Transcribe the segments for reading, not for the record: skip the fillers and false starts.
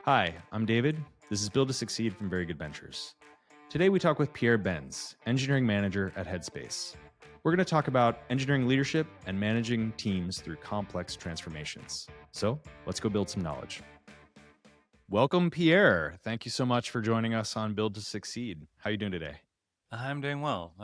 Hi, I'm David. This is Build to Succeed from Very Good Ventures. Today we talk with Pierre Benz, engineering manager at Headspace. We're going to talk about engineering leadership and managing teams through complex transformations. So let's go build some knowledge. Welcome, Pierre. Thank you so much for joining us on Build to Succeed. How are you doing today? I'm doing well.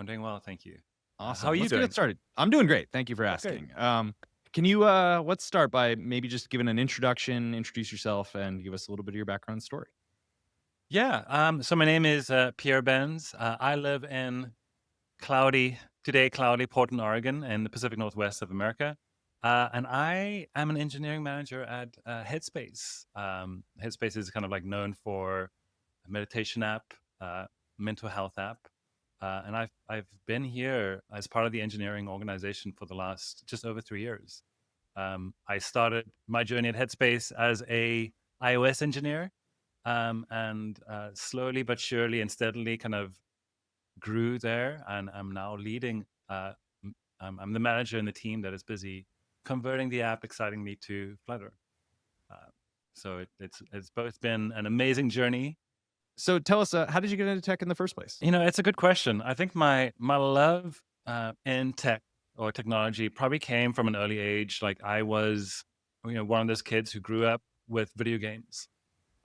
Thank you. How Awesome. are you Let's get it doing? started. I'm doing great. Thank you for That's great. asking. Can you let's start by maybe just giving an introduction, introduce yourself, and give us a little bit of your background story. Yeah. So my name is Pierre Benz. I live in cloudy Portland, Oregon, in the Pacific Northwest of America. And I am an engineering manager at Headspace. Headspace is kind of like known for a meditation app, mental health app. And I've been here as part of the engineering organization for the last just over 3 years. I started my journey at Headspace as a iOS engineer, and slowly but surely and steadily kind of grew there. And I'm now leading. I'm the manager in the team that is busy converting the app excitingly to Flutter. Uh, so it's both been an amazing journey. So tell us, how did you get into tech in the first place? It's a good question. I think my love in tech or technology probably came from an early age. Like I was, one of those kids who grew up with video games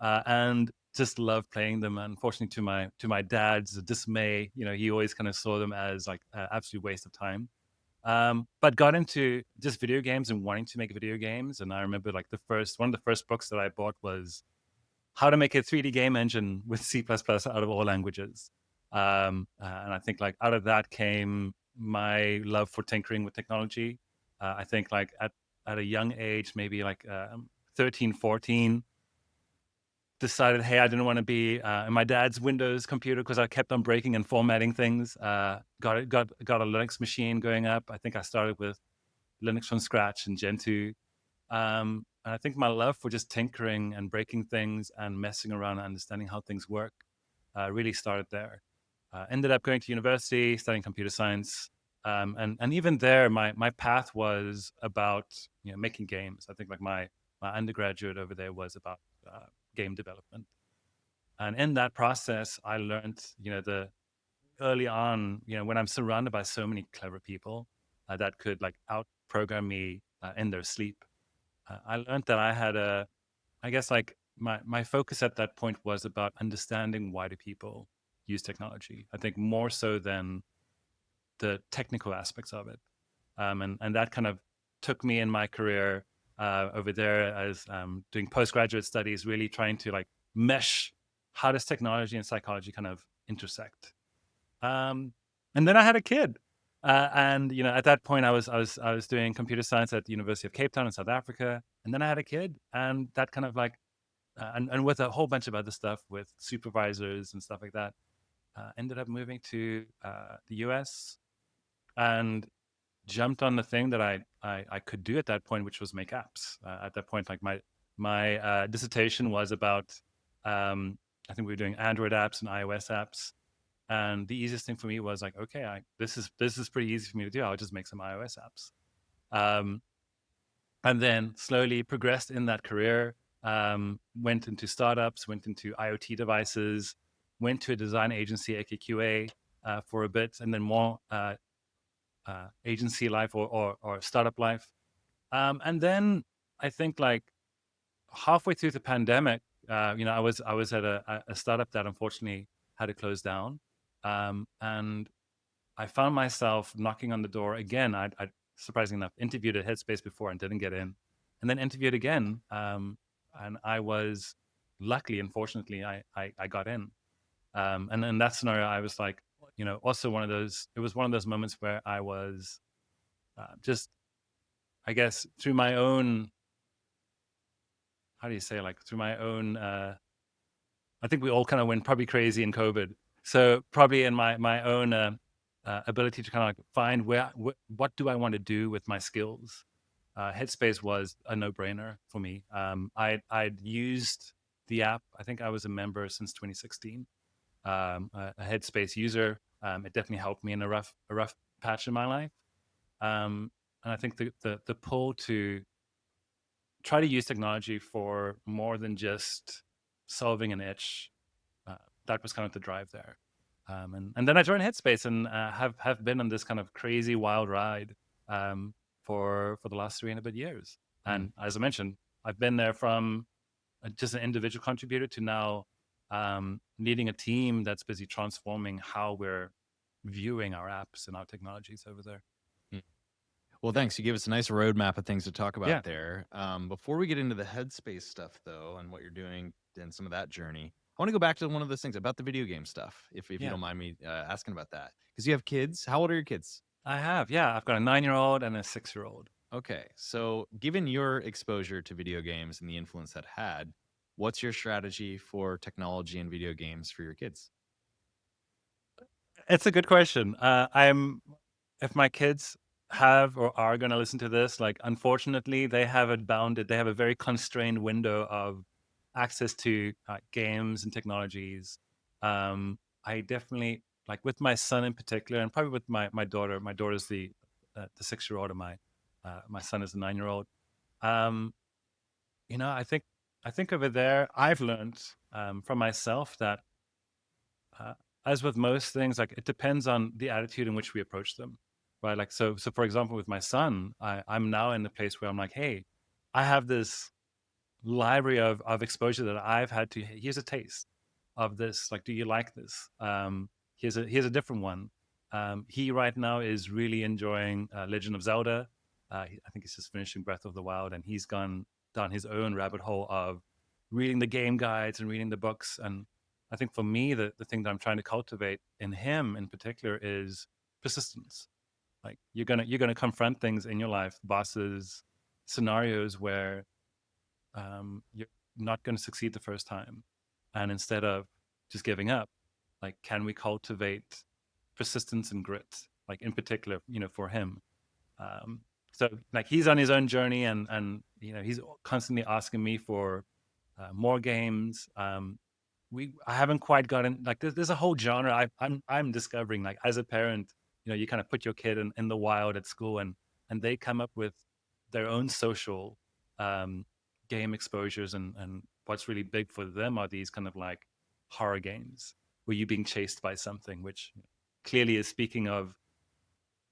and just loved playing them. Unfortunately, to my dad's dismay, he always kind of saw them as like an absolute waste of time. But got into just video games and wanting to make video games. And I remember like one of the first books that I bought was how to make a 3D game engine with C++ out of all languages. And I think like out of that came my love for tinkering with technology. I think like at a young age, maybe like 13, 14, decided, hey, I didn't want to be in my dad's Windows computer because I kept on breaking and formatting things. Got a Linux machine going up. I think I started with Linux from scratch in Gentoo. And I think my love for just tinkering and breaking things and messing around and understanding how things work really started there. Ended up going to university, studying computer science. And even there, my path was about making games. I think like my undergraduate over there was about game development. And in that process, I learned, the early on, when I'm surrounded by so many clever people that could like out program me in their sleep, I learned that I guess like my focus at that point was about understanding why do people use technology. I think more so than the technical aspects of it. And that kind of took me in my career over there as doing postgraduate studies, really trying to like mesh how does technology and psychology kind of intersect. And then I had a kid. And at that point, I was doing computer science at the University of Cape Town in South Africa, and then I had a kid, and that kind of like, and with a whole bunch of other stuff with supervisors and stuff like that, ended up moving to the US and jumped on the thing that I could do at that point, which was make apps. At that point, like my dissertation was about, I think we were doing Android apps and iOS apps. And the easiest thing for me was like, okay, this is pretty easy for me to do. I'll just make some iOS apps. Um, and then slowly progressed in that career. Went into startups, went into IoT devices, went to a design agency, AKQA, for a bit, and then more agency life or startup life. And then I think like halfway through the pandemic, I was at a startup that unfortunately had to close down. And I found myself knocking on the door again. I surprisingly enough interviewed at Headspace before and didn't get in, and then interviewed again. And I was luckily, unfortunately, I got in. And in that scenario, I was like, also one of those. It was one of those moments where I was just, I guess, through my own. How do you say, like through my own? I think we all kind of went probably crazy in COVID. So probably in my own ability to kind of like find what do I want to do with my skills. Headspace was a no-brainer for me. I'd used the app. I think I was a member since 2016. A Headspace user. It definitely helped me in a rough patch in my life. And I think the pull to try to use technology for more than just solving an itch. That was kind of the drive there. And then I joined Headspace and have been on this kind of crazy wild ride for the last 3.5 years. And as I mentioned, I've been there from just an individual contributor to now leading a team that's busy transforming how we're viewing our apps and our technologies over there. Well, thanks. You gave us a nice roadmap of things to talk about Yeah. there. Before we get into the Headspace stuff, though, and what you're doing and some of that journey, I want to go back to one of those things about the video game stuff, if you don't mind me asking about that. Because you have kids. How old are your kids? I have, yeah. I've got a 9-year-old and a 6-year-old. Okay. So given your exposure to video games and the influence that had, what's your strategy for technology and video games for your kids? It's a good question. If my kids have or are going to listen to this, like, unfortunately, they have a very constrained window of access to games and technologies. I definitely, like, with my son in particular, and probably with my daughter. My daughter's the 6-year-old, and my son is the 9-year-old. I think over there, I've learned from myself that as with most things, like, it depends on the attitude in which we approach them, right? Like, so for example, with my son, I'm now in the place where I'm like, hey, I have this library of exposure that I've had to. Here's a taste of this. Like, do you like this? Here's a different one. He right now is really enjoying Legend of Zelda. I think he's just finishing Breath of the Wild, and he's gone down his own rabbit hole of reading the game guides and reading the books. And I think for me, the thing that I'm trying to cultivate in him in particular is persistence. Like, you're gonna confront things in your life, bosses, scenarios where you're not going to succeed the first time. And instead of just giving up, like, can we cultivate persistence and grit? Like, in particular, for him. So, like, he's on his own journey, and he's constantly asking me for more games. I haven't quite gotten, like, there's a whole genre I'm discovering, like, as a parent. You kind of put your kid in the wild at school, and they come up with their own social game exposures, and what's really big for them are these kind of like horror games where you're being chased by something, which clearly is speaking of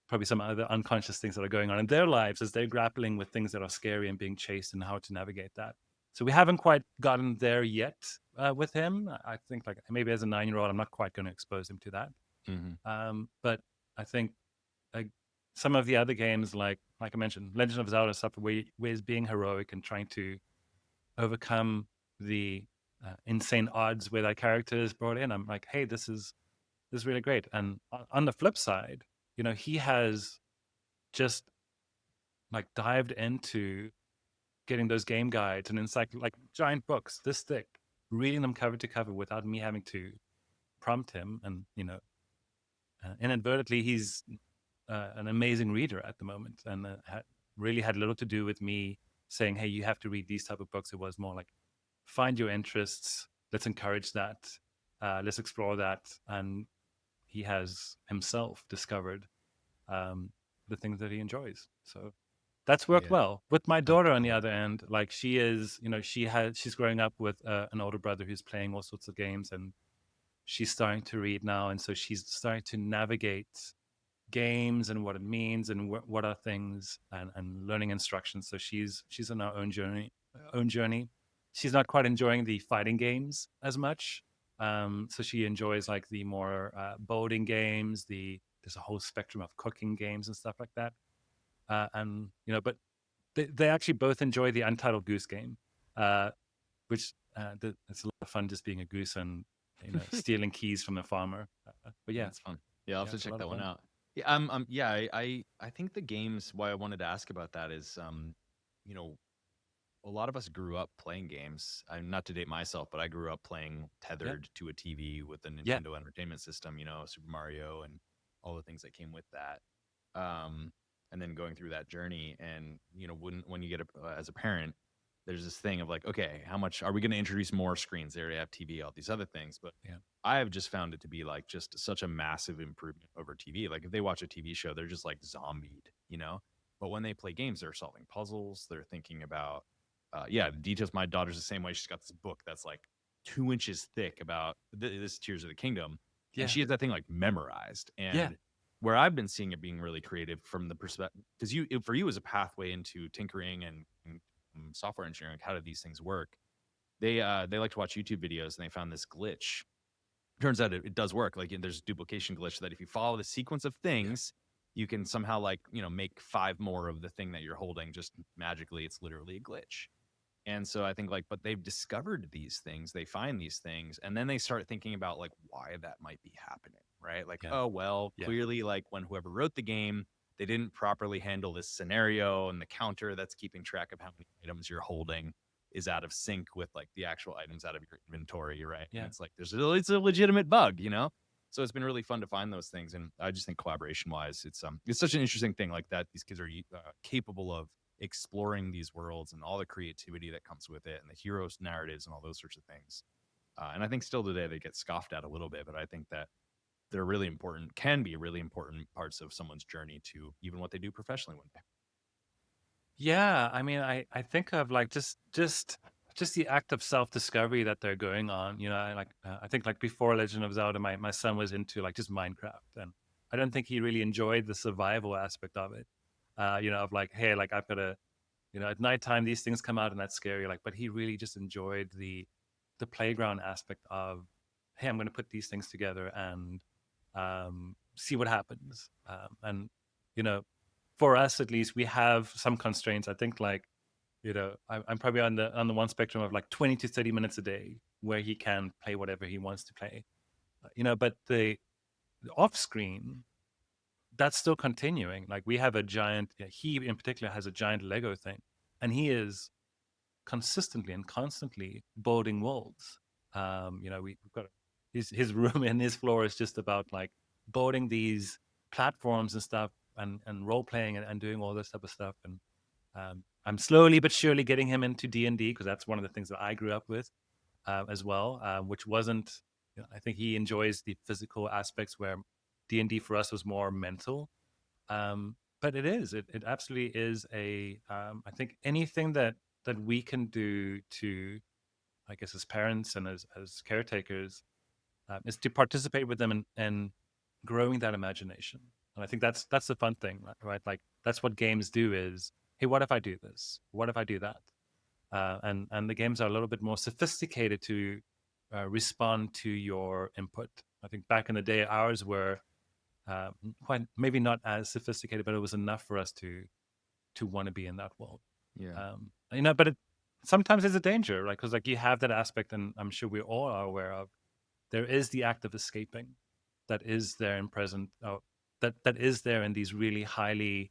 probably some other unconscious things that are going on in their lives as they're grappling with things that are scary and being chased, and how to navigate that. So we haven't quite gotten there yet with him. I think, like, maybe as a 9-year-old, I'm not quite going to expose him to that. But I think, like, some of the other games, like I mentioned, Legend of Zelda stuff, where he's being heroic and trying to overcome the insane odds where that character is brought in. I'm like, hey, this is really great. And on the flip side, he has just, like, dived into getting those game guides and like giant books this thick, reading them cover to cover without me having to prompt him. And inadvertently, he's an amazing reader at the moment, and really had little to do with me saying, hey, you have to read these type of books. It was more like, find your interests, let's encourage that, let's explore that. And he has himself discovered the things that he enjoys. So that's worked well. With my daughter, on the other end, like, she is, she's growing up with an older brother who's playing all sorts of games, and she's starting to read now. And so she's starting to navigate games and what it means, and what are things, and learning instructions. So she's on her own journey. She's not quite enjoying the fighting games as much. So she enjoys, like, the more boating games. There's a whole spectrum of cooking games and stuff like that. And but they actually both enjoy the Untitled Goose game, which it's a lot of fun just being a goose and stealing keys from the farmer. But yeah, it's fun. Yeah, I'll have to check that one out. Yeah, I think the games, why I wanted to ask about that is, a lot of us grew up playing games. I'm not to date myself, but I grew up playing tethered to a TV with the Nintendo Entertainment System, Super Mario and all the things that came with that. And then going through that journey, and when you get as a parent, there's this thing of like, okay, how much are we going to introduce more screens? They already have TV, all these other things, but I have just found it to be, like, just such a massive improvement over TV. Like, if they watch a TV show, they're just like zombied, But when they play games, they're solving puzzles. They're thinking about, details. My daughter's the same way. She's got this book that's like 2 inches thick about this Tears of the Kingdom, and Yeah. she has that thing like memorized. Yeah. And where I've been seeing it being really creative from the perspective, because for you as a pathway into tinkering and software engineering, like how do these things work? They like to watch YouTube videos, and they found this glitch. Turns out it does work. Like there's duplication glitch that if you follow the sequence of Yeah. things, you can somehow like make 5 more of the thing that you're holding just magically. It's literally a glitch. And so I think like, but they've discovered these things, they find these things, and then they start thinking about like why that might be happening, right? Like, Yeah. oh, well, Yeah. clearly, like when whoever wrote the game, they didn't properly handle this scenario, and the counter that's keeping track of how many items you're holding is out of sync with like the actual items out of your inventory, right? And Yeah. it's like it's a legitimate bug, So it's been really fun to find those things, and I just think collaboration wise, it's such an interesting thing like that. These kids are capable of exploring these worlds and all the creativity that comes with it and the heroes narratives and all those sorts of things. And I think still today they get scoffed at a little bit, but I think that they're really important, can be really important parts of someone's journey to even what they do professionally one day. Yeah, I mean, I think of like just the act of self-discovery that they're going on. I think like before Legend of Zelda, my son was into like just Minecraft, and I don't think he really enjoyed the survival aspect of it. Of like, hey, like I've got to, at nighttime these things come out and that's scary. Like, but he really just enjoyed the playground aspect of, hey, I'm going to put these things together and see what happens. And you know, for us at least, we have some constraints. I think like, I'm probably on the one spectrum of like 20 to 30 minutes a day where he can play whatever he wants to play. But the off screen, that's still continuing. Like we have a giant, he in particular has a giant Lego thing, and he is consistently and constantly building worlds. We've got his room and his floor is just about like building these platforms and stuff, and role playing and doing all this type of stuff. And I'm slowly but surely getting him into D&D because that's one of the things that I grew up with as well, which wasn't. I think he enjoys the physical aspects where D&D for us was more mental. But it absolutely is I think anything that we can do to, I guess, as parents and as caretakers, is to participate with them and growing that imagination. And I think that's the fun thing, right? Like that's what games do is, hey, what if I do this? What if I do that? And the games are a little bit more sophisticated to respond to your input. I think back in the day, ours were quite maybe not as sophisticated, but it was enough for us to want to be in that world. Yeah. But sometimes there's a danger, right? Because like you have that aspect, and I'm sure we all are aware of. There is the act of escaping, that is there in present, that is there in these really highly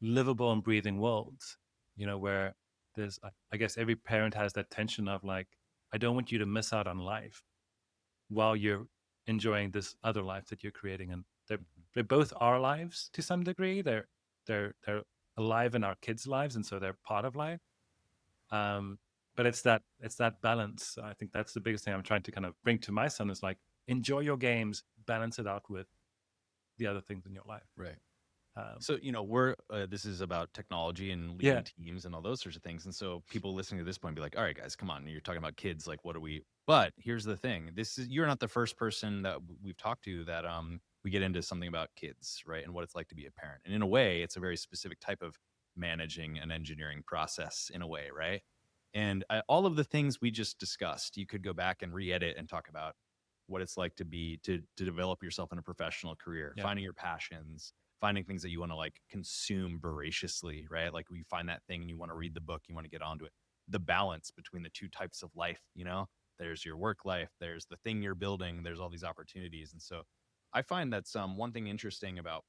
livable and breathing worlds. Where there's, I guess, every parent has that tension of like, I don't want you to miss out on life while you're enjoying this other life that you're creating, and they're both our lives to some degree. They're alive in our kids' lives, and so they're part of life. But it's that balance. I think that's the biggest thing I'm trying to kind of bring to my son is like, enjoy your games, balance it out with the other things in your life. Right. Um, So, we're this is about technology and Yeah. leading teams and all those sorts of things. And so people listening to this point be like, all right, guys, come on. You're talking about kids. Like, what are we? But here's the thing. You're not the first person that we've talked to that we get into something about kids, right? And what it's like to be a parent. And in a way, it's a very specific type of managing an engineering process in a way, right? And all of the things we just discussed, you could go back and re-edit and talk about what it's like to develop yourself in a professional career, Yeah. finding your passions, finding things that you want to like consume voraciously, right? Like you find that thing and you want to read the book, you want to get onto it. The balance between the two types of life, there's your work life, there's the thing you're building, there's all these opportunities. And so I find that's one thing interesting about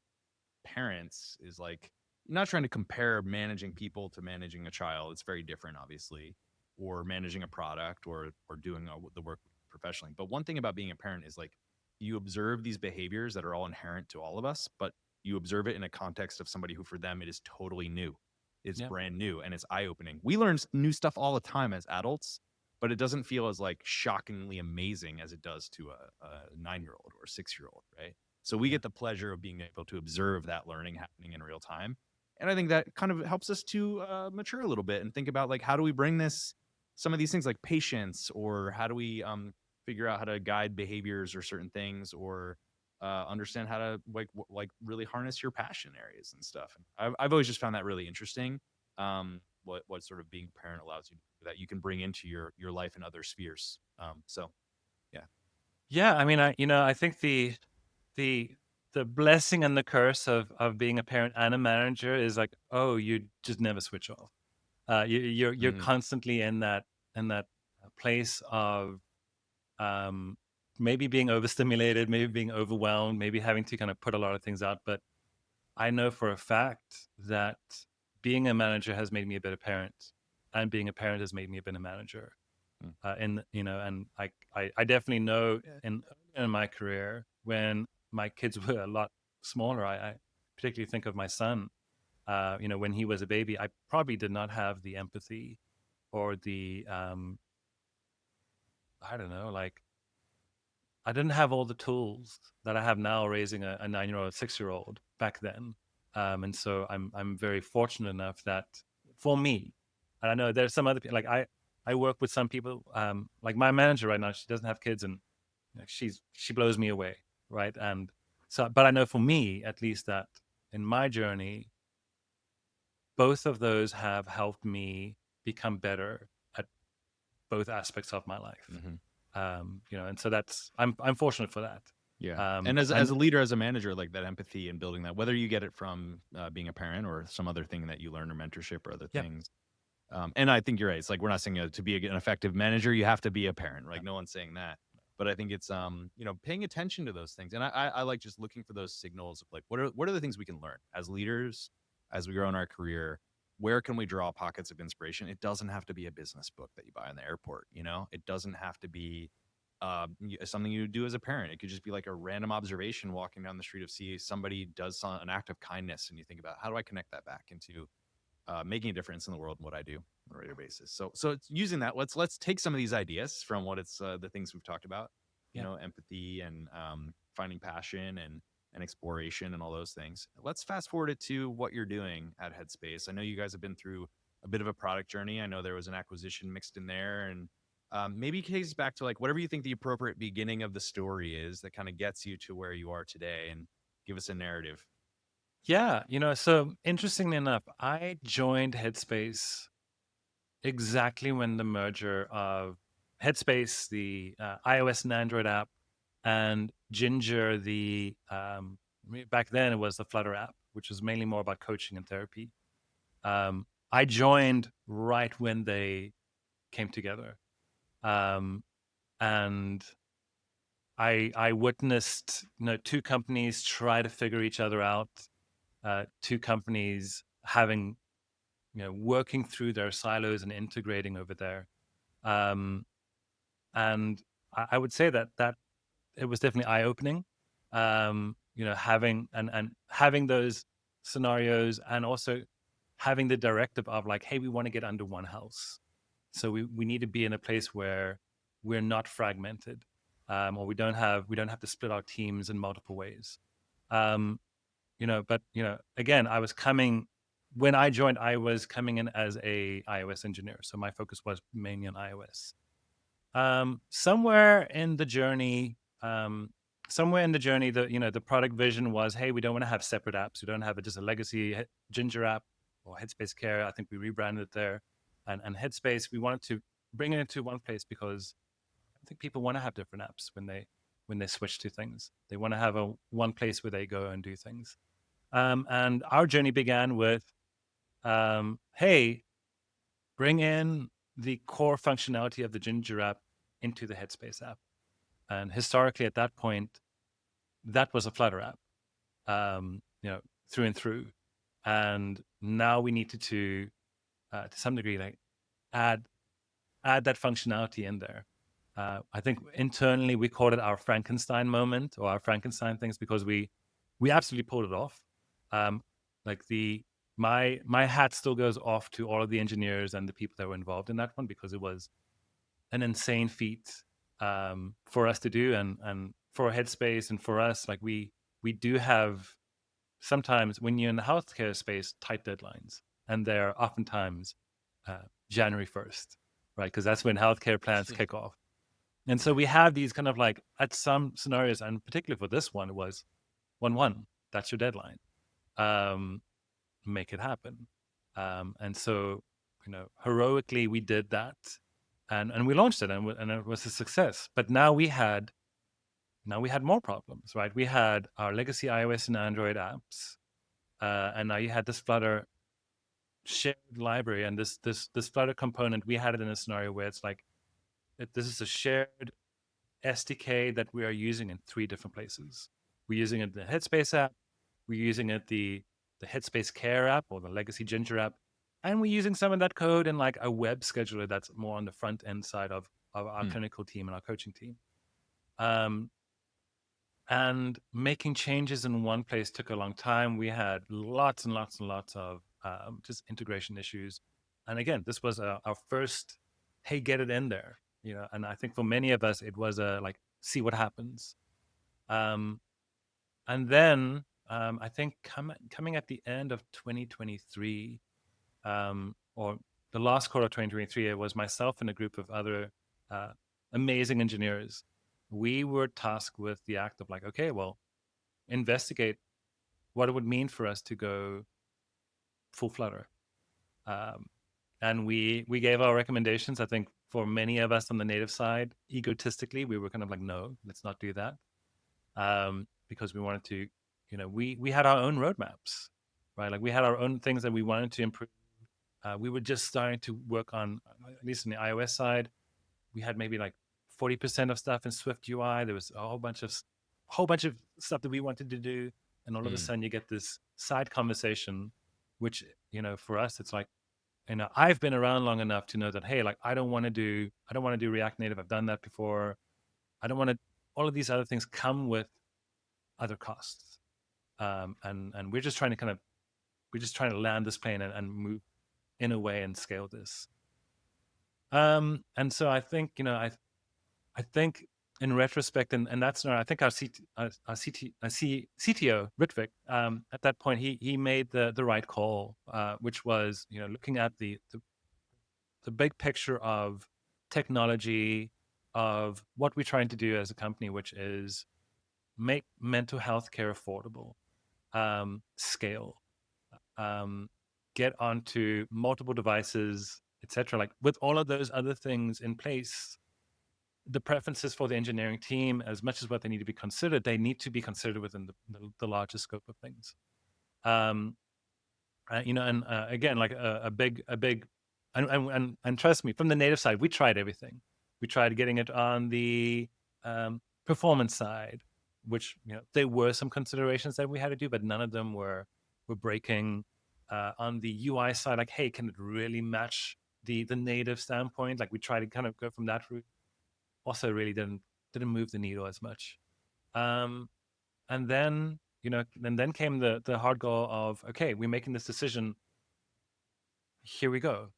parents is like not trying to compare managing people to managing a child. It's very different, obviously, or managing a product or doing the work professionally. But one thing about being a parent is like you observe these behaviors that are all inherent to all of us, but you observe it in a context of somebody who for them it is totally new. It's brand new and it's eye-opening. We learn new stuff all the time as adults, but it doesn't feel as like shockingly amazing as it does to a 9-year-old or a 6-year-old, right? So we get the pleasure of being able to observe that learning happening in real time. And I think that kind of helps us to mature a little bit and think about like, how do we bring this some of these things like patience, or how do we figure out how to guide behaviors or certain things, or understand how to like really harness your passion areas and stuff. And I've always just found that really interesting. What sort of being a parent allows you that you can bring into your life in other spheres. So yeah. Yeah, I mean, I think the blessing and the curse of being a parent and a manager is like, oh, you just never switch off. You're Mhm. constantly in that place of um, maybe being overstimulated, maybe being overwhelmed, maybe having to kind of put a lot of things out. But I know for a fact that being a manager has made me a better parent, and being a parent has made me a better manager. Mm. And and I definitely know in my career when my kids were a lot smaller, I particularly think of my son. When he was a baby, I probably did not have the empathy or the I don't know, like I didn't have all the tools that I have now raising a 9-year-old, 6-year-old back then. And so I'm very fortunate enough that for me, and I know there's some other people, like I work with some people, like my manager right now, she doesn't have kids, and she blows me away, right? And so, but I know for me, at least, that in my journey, both of those have helped me become better at both aspects of my life. Mhm. And so I'm fortunate for that. Yeah. And as a leader, as a manager, like that empathy and building that, whether you get it from being a parent or some other thing that you learn or mentorship or other Yeah, things. And I think you're right. It's like we're not saying to be an effective manager, you have to be a parent. Like no one's saying that. But I think it's paying attention to those things. And I like just looking for those signals of like what are the things we can learn as leaders as we grow in our career. Where can we draw pockets of inspiration? It doesn't have to be a business book that you buy in the airport. It doesn't have to be something you do as a parent. It could just be like a random observation walking down the street of see somebody does an act of kindness, and you think about how do I connect that back into making a difference in the world and what I do on a regular basis. So it's using that. Let's take some of these ideas from what it's the things we've talked about. yeah. Empathy and finding passion and exploration and all those things. Let's fast forward it to what you're doing at Headspace. I know you guys have been through a bit of a product journey. I know there was an acquisition mixed in there, and maybe it takes us back to like whatever you think the appropriate beginning of the story is that kind of gets you to where you are today, and give us a narrative. Yeah, so interestingly enough, I joined Headspace exactly when the merger of Headspace, the iOS and Android app, and Ginger, back then it was the Flutter app, which was mainly more about coaching and therapy. I joined right when they came together. And I witnessed, two companies try to figure each other out, two companies having, working through their silos and integrating over there. And I would say that it was definitely eye-opening, having those scenarios, and also having the directive of like, hey, we want to get under one house. So we need to be in a place where we're not fragmented, or we don't have to split our teams in multiple ways. But again, when I joined, I was coming in as a iOS engineer, so my focus was mainly on iOS. Somewhere in the journey, the product vision was, hey, we don't want to have separate apps. We don't have just a legacy Ginger app or Headspace Care. I think we rebranded it there, and Headspace. We wanted to bring it into one place because I think people want to have different apps when they switch to things. They want to have one place where they go and do things. And our journey began with, hey, bring in the core functionality of the Ginger app into the Headspace app. And historically, at that point, that was a Flutter app, through and through. And now we needed to some degree, like add that functionality in there. I think internally we called it our Frankenstein moment or our Frankenstein things, because we absolutely pulled it off. Like my hat still goes off to all of the engineers and the people that were involved in that one, because it was an insane feat for us to do, and for Headspace and for us. Like we do have, sometimes when you're in the healthcare space, tight deadlines, and they're oftentimes January 1st. right? Because that's when healthcare plans kick off. And so we have these kind of like, at some scenarios, and particularly for this one, it was 1-1. That's your deadline. Make it happen. And so, heroically we did that, and we launched it, and it was a success. But now we had more problems, right? We had our legacy iOS and Android apps, and now you had this Flutter shared library, and this Flutter component. We had it in a scenario where it's like, this is a shared SDK that we are using in 3 different places. We're using it in the Headspace app, we're using it the Headspace Care app or the legacy Ginger app, and we're using some of that code in like a web scheduler that's more on the front end side of our clinical team and our coaching team. And making changes in one place took a long time. We had lots and lots and lots of just integration issues. And again, this was our first, hey, get it in there. And I think for many of us, it was like, see what happens. And then I think coming at the end of 2023, or the last quarter of 2023, it was myself and a group of other amazing engineers. We were tasked with the act of like, okay, well, investigate what it would mean for us to go full Flutter. And we gave our recommendations. I think for many of us on the native side, egotistically, we were kind of like, no, let's not do that. Because we wanted to, we had our own roadmaps, right? Like we had our own things that we wanted to improve. We were just starting to work on, at least on the iOS side, we had maybe like 40% of stuff in Swift UI. There was a whole bunch of stuff that we wanted to do. And all of a sudden you get this side conversation, which, for us, it's like, I've been around long enough to know that, hey, like I don't want to do React Native. I've done that before. I don't want to, all of these other things come with other costs. And we're just trying to land this plane and move in a way and scale this. And so I think, I think in retrospect, and that's not, I think our CTO, Ritvik, at that point, he made the right call, which was, looking at the big picture of technology, of what we're trying to do as a company, which is make mental health care affordable, scale, get onto multiple devices, etc. Like with all of those other things in place, the preferences for the engineering team, as much as what they need to be considered, they need to be considered within the larger scope of things. Again, like a big, and trust me, from the native side, we tried everything. We tried getting it on the performance side, which there were some considerations that we had to do, but none of them were breaking. On the UI side, like, hey, can it really match the native standpoint? Like we tried to kind of go from that route. Also really didn't move the needle as much. And then, and then came the hard goal of, okay, we're making this decision. Here we go.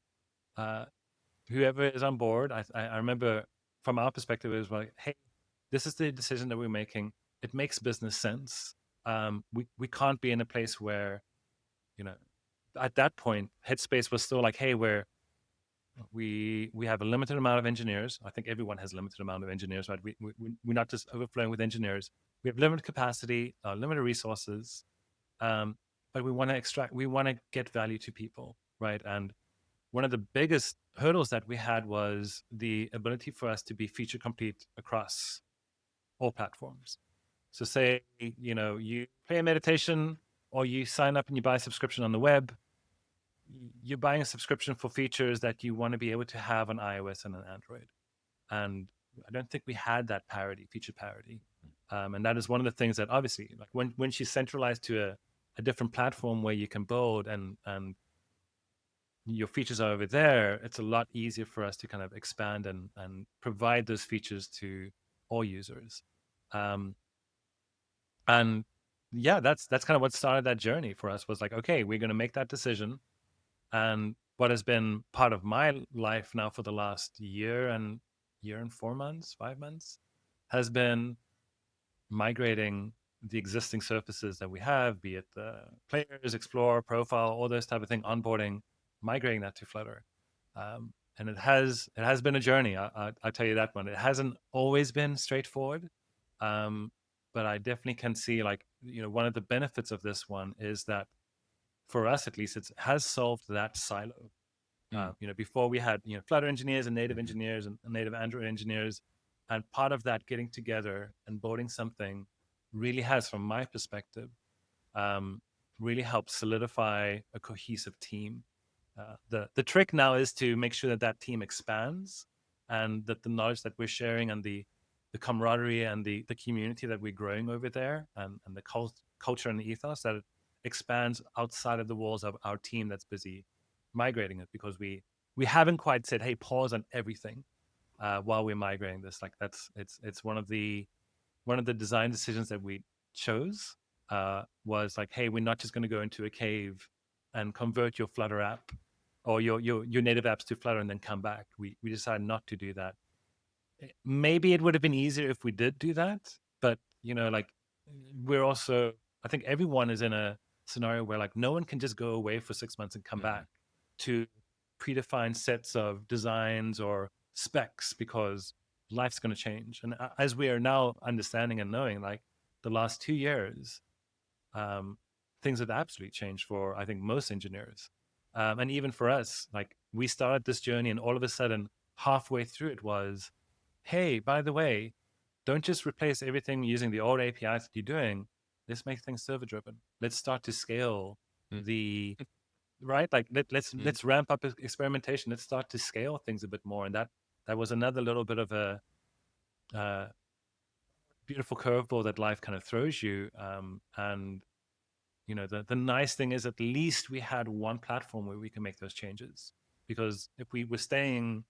Whoever is on board, I remember from our perspective, it was like, hey, this is the decision that we're making. It makes business sense. We can't be in a place where, at that point, Headspace was still like, hey, we have a limited amount of engineers. I think everyone has a limited amount of engineers, right? We're not just overflowing with engineers. We have limited capacity, limited resources, but we want to get value to people, right? And one of the biggest hurdles that we had was the ability for us to be feature complete across all platforms. So say, you play a meditation or you sign up and you buy a subscription on the web, you're buying a subscription for features that you want to be able to have on iOS and on Android. And I don't think we had that feature parity. And that is one of the things that obviously, like when she's centralized to a different platform where you can build and your features are over there, it's a lot easier for us to kind of expand and provide those features to all users. And yeah, that's kind of what started that journey for us, was like, okay, we're going to make that decision. And what has been part of my life now for the last year and 4 months, 5 months, has been migrating the existing surfaces that we have, be it the players, explore, profile, all those type of thing, onboarding, migrating that to Flutter. and it has been a journey. I tell you that one. It hasn't always been straightforward, but I definitely can see, like, one of the benefits of this one is that for us at least, it has solved that silo. Before we had Flutter engineers and native engineers and native Android engineers, and part of that getting together and building something really has, from my perspective, um, really helped solidify a cohesive team. The trick now is to make sure that that team expands, and that the knowledge that we're sharing, and the camaraderie and the community that we're growing over there, and the culture and the ethos, that it expands outside of the walls of our team that's busy migrating it, because we haven't quite said, hey, pause on everything while we're migrating this. Like, it's one of the design decisions that we chose, was like, hey, we're not just going to go into a cave and convert your Flutter app or your native apps to Flutter and then come back. We decided not to do that. Maybe it would have been easier if we did do that, but like, we're also, I think everyone is in a scenario where, like, no one can just go away for 6 months and come back to predefined sets of designs or specs, because life's going to change. And as we are now understanding and knowing, like, the last 2 years, things have absolutely changed for, I think, most engineers. And even for us, like, we started this journey, and all of a sudden, halfway through it was, hey, by the way, don't just replace everything using the old APIs that you're doing. Let's make things server driven. Let's start to scale the right. Like, let's ramp up experimentation. Let's start to scale things a bit more. And that was another little bit of a beautiful curveball that life kind of throws you. And the nice thing is, at least we had one platform where we can make those changes. Because if we were staying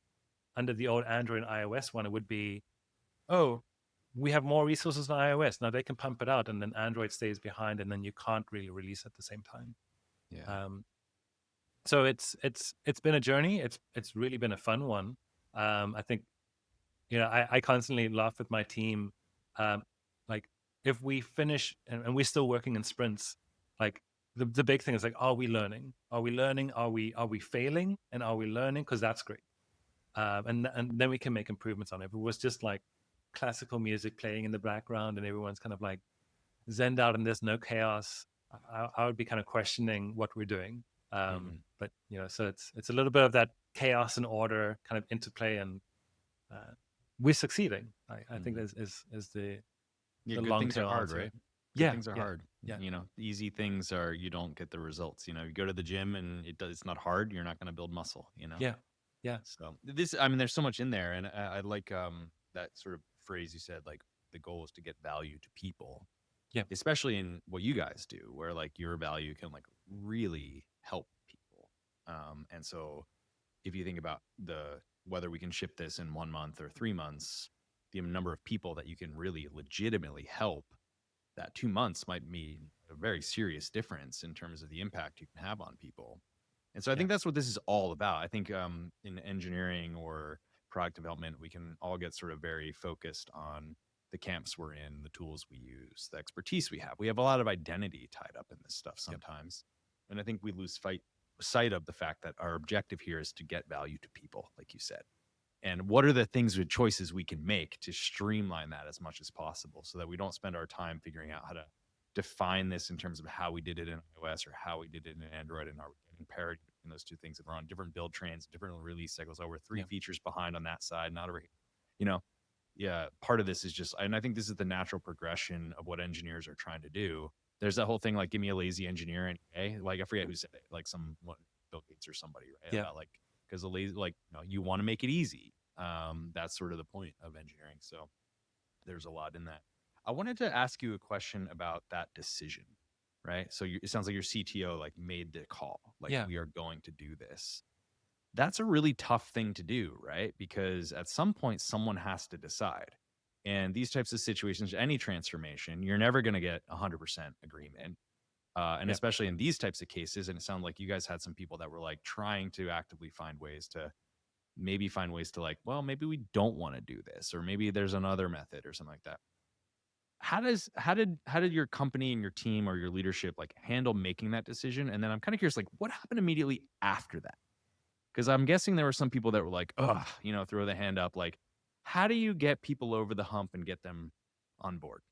under the old Android and iOS one, it would be, oh, we have more resources on iOS. Now they can pump it out, and then Android stays behind, and then you can't really release at the same time. Yeah. So it's been a journey. It's really been a fun one. I think, I constantly laugh with my team. Like, if we finish and we're still working in sprints, like, the big thing is, like, are we learning? Are we learning? Are we failing? And are we learning? Because that's great. And then we can make improvements on it. If it was just like classical music playing in the background and everyone's kind of like zenned out and there's no chaos, I would be kind of questioning what we're doing. But so it's a little bit of that chaos and order kind of interplay, and we're succeeding. I think is the good long things are tail hard, answer. right? Good Yeah, things are hard. Yeah. Easy things are, you don't get the results. You go to the gym and it's not hard. You're not going to build muscle. Yeah. So there's so much in there, and I like that sort of phrase you said, like, the goal is to get value to people. Yeah. Especially in what you guys do, where, like, your value can, like, really help people. And so if you think about whether we can ship this in 1 month or 3 months, the number of people that you can really legitimately help, that 2 months might mean a very serious difference in terms of the impact you can have on people. And so I think that's what this is all about. I think in engineering or product development, we can all get sort of very focused on the camps we're in, the tools we use, the expertise we have. We have a lot of identity tied up in this stuff sometimes. And I think we lose sight of the fact that our objective here is to get value to people, like you said. And what are the things or choices we can make to streamline that as much as possible, so that we don't spend our time figuring out how to define this in terms of how we did it in iOS or how we did it in Android, and are we getting parity between those two things, and we're on different build trains, different release cycles. Oh, we're 3 features behind on that side, not over here. Part of this is just, and I think this is the natural progression of what engineers are trying to do. There's that whole thing, like, give me a lazy engineer, and like, I forget who said it, like Bill Gates or somebody, right? Yeah. About, like, because the lazy, like, you want to make it easy. That's sort of the point of engineering. So there's a lot in that. I wanted to ask you a question about that decision, right? So it sounds like your CTO, like, made the call, like, we are going to do this. That's a really tough thing to do, right? Because at some point, someone has to decide. And these types of situations, any transformation, you're never going to get 100% agreement. And especially in these types of cases, and it sounded like you guys had some people that were, like, trying to actively find ways to like, well, maybe we don't want to do this, or maybe there's another method or something like that. How did your company and your team or your leadership, like, handle making that decision? And then I'm kind of curious, like, what happened immediately after that? Because I'm guessing there were some people that were like, ugh, throw the hand up. Like, how do you get people over the hump and get them on board?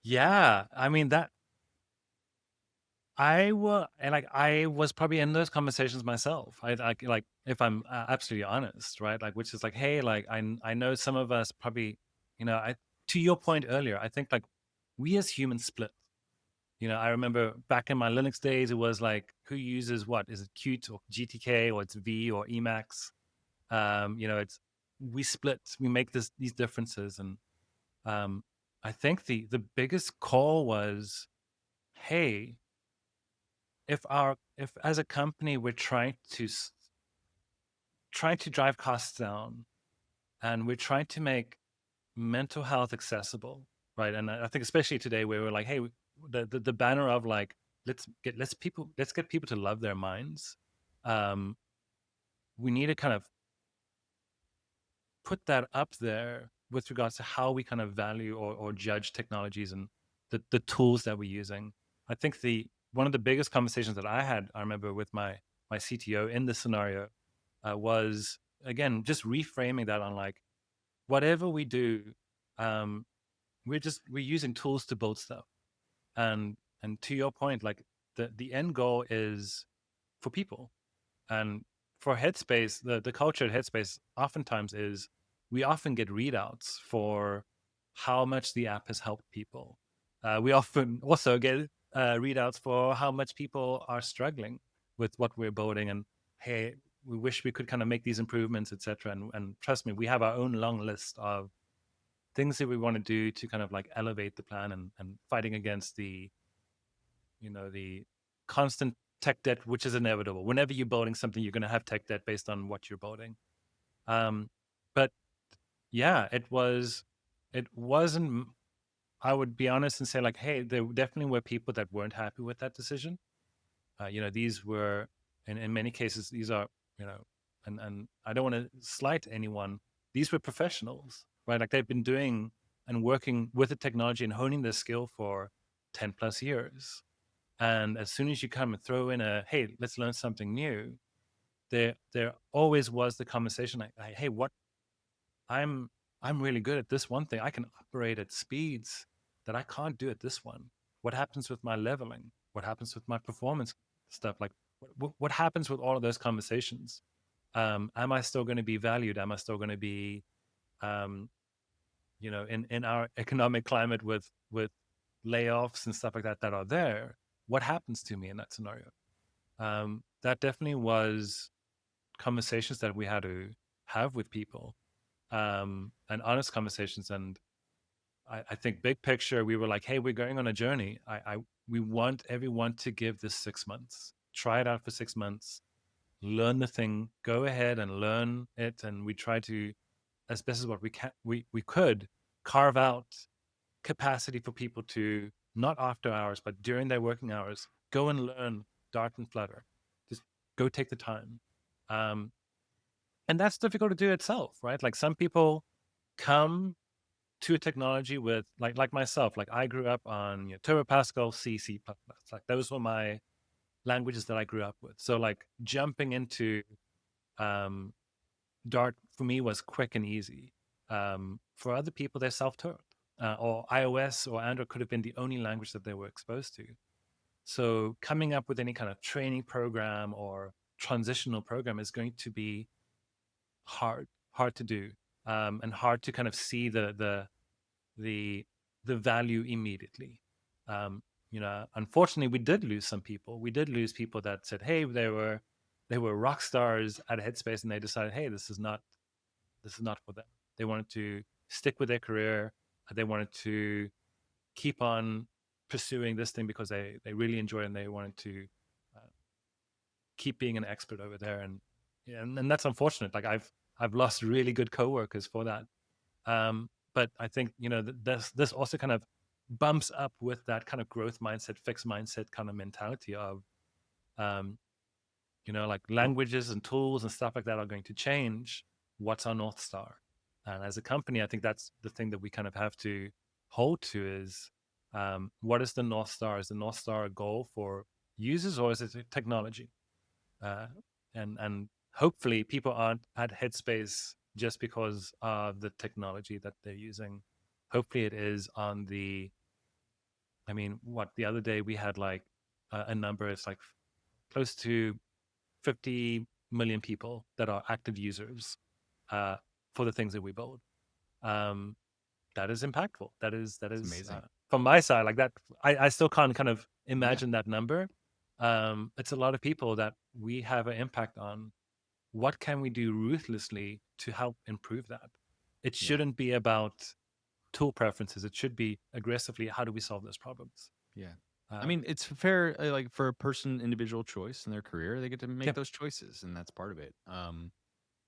Yeah, I mean that I was probably in those conversations myself. Like if I'm absolutely honest, right? Like which is like, hey, like I know some of us probably, I to your point earlier, I think like we as humans split. I remember back in my Linux days, it was like who uses what? Is it Qt or GTK or it's V or Emacs? It's we split, we make these differences, and I think the biggest call was, hey, if as a company we're trying to drive costs down, and we're trying to make mental health accessible, right? And I think especially today where we're like, hey, the banner of like let's get people to love their minds. Um, we need to kind of put that up there with regards to how we kind of value or judge technologies and the tools that we're using. I think the one of the biggest conversations that I remember with my CTO in this scenario was again just reframing that on like whatever we do, um, we're using tools to build stuff, and to your point, like the end goal is for people. And for Headspace, the culture at Headspace oftentimes is we often get readouts for how much the app has helped people. We often also get readouts for how much people are struggling with what we're building, and hey, we wish we could kind of make these improvements, etc. And trust me, we have our own long list of things that we want to do to kind of like elevate the plan and fighting against the constant tech debt, which is inevitable. Whenever you're building something, you're going to have tech debt based on what you're building. But yeah, it wasn't, I would be honest and say like, hey, there definitely were people that weren't happy with that decision. These were, in many cases, these are, and I don't want to slight anyone. These were professionals, right? Like they've been doing and working with the technology and honing their skill for 10 plus years. And as soon as you come and throw in hey, let's learn something new, there always was the conversation like, hey, what I'm I'm really good at this one thing. I can operate at speeds that I can't do at this one. What happens with my leveling? What happens with my performance stuff? Like what happens with all of those conversations? Am I still going to be valued? Am I still going to be um, in our economic climate with layoffs and stuff like that are there? What happens to me in that scenario? That definitely was conversations that we had to have with people, and honest conversations. And I think big picture, we were like, hey, we're going on a journey. We want everyone to give this 6 months, try it out for 6 months, learn the thing, go ahead and learn it. And we try to, as best as what we can, we could carve out capacity for people to, not after hours, but during their working hours, go and learn Dart and Flutter. Just go take the time. And that's difficult to do itself, right? Like some people come to a technology with like myself, like I grew up on Turbo Pascal, C++. Like those were my languages that I grew up with. So like jumping into Dart for me was quick and easy. For other people, they're self-taught. Or iOS or Android could have been the only language that they were exposed to. So coming up with any kind of training program or transitional program is going to be hard to do, and hard to kind of see the value immediately. Unfortunately, we did lose some people. We did lose people that said, hey, they were rock stars at Headspace, and they decided, hey, this is not for them. They wanted to stick with their career. They wanted to keep on pursuing this thing because they really enjoy it, and they wanted to keep being an expert over there. And that's unfortunate. Like I've lost really good coworkers for that. But I think this also kind of bumps up with that kind of growth mindset, fixed mindset kind of mentality of like languages and tools and stuff like that are going to change. What's our North Star? And as a company, I think that's the thing that we kind of have to hold to is what is the North Star? Is the North Star a goal for users, or is it a technology? and hopefully people aren't at Headspace just because of the technology that they're using. Hopefully it is on the, I mean, what the other day we had like a number, it's like close to 50 million people that are active users uh, for the things that we build. Um, that is impactful. That It's is amazing. from my side, like that. I still can't kind of Yeah. imagine that number. It's a lot of people that we have an impact on. What can we do ruthlessly to help improve that? It Yeah. shouldn't be about tool preferences. It should be aggressively, how do we solve those problems? Yeah. I Um, mean, it's fair, like for a person, individual choice in their career, they get to make yeah, those choices, and that's part of it.